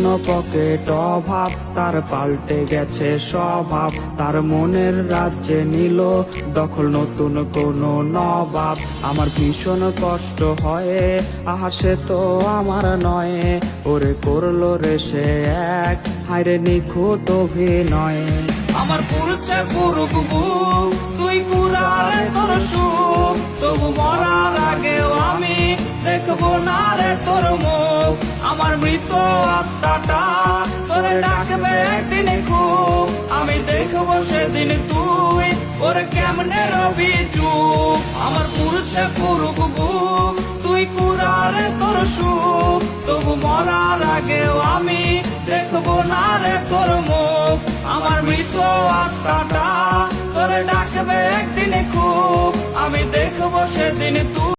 শূন্য পকেট অভাব, তার পাল্টে গেছে স্বভাব। তার মনের রাজ্যে নিল দখল নতুন কোনো নবাব। আমার ভীষণ কষ্ট হয়, আহা সে তো আমার নয়। ওরে করলো রে সে এক, হায়রে নিখুঁত অভিনয়। আমার পুরুষে পুরুক বুক, তুই পুরারে তোর সুখ। তবু মরার আগেও আমি দেখবো না রে তোর মুখ। আমার মৃত আত্মাটা তোরে ডাকবে একদিন খুব। আমি দেখবো সেদিন তুই ওরে কেমনে রবি চুপ। আমার পুরুষে পুরুক বুক, তুই কুরারে তোর সুখ। তবু মরার আগেও আমি দেখবো না রে তোর মুখ। আমার মৃত আত্মাটা তোরে ডাকবে একদিন খুব। আমি দেখবো সেদিন তুই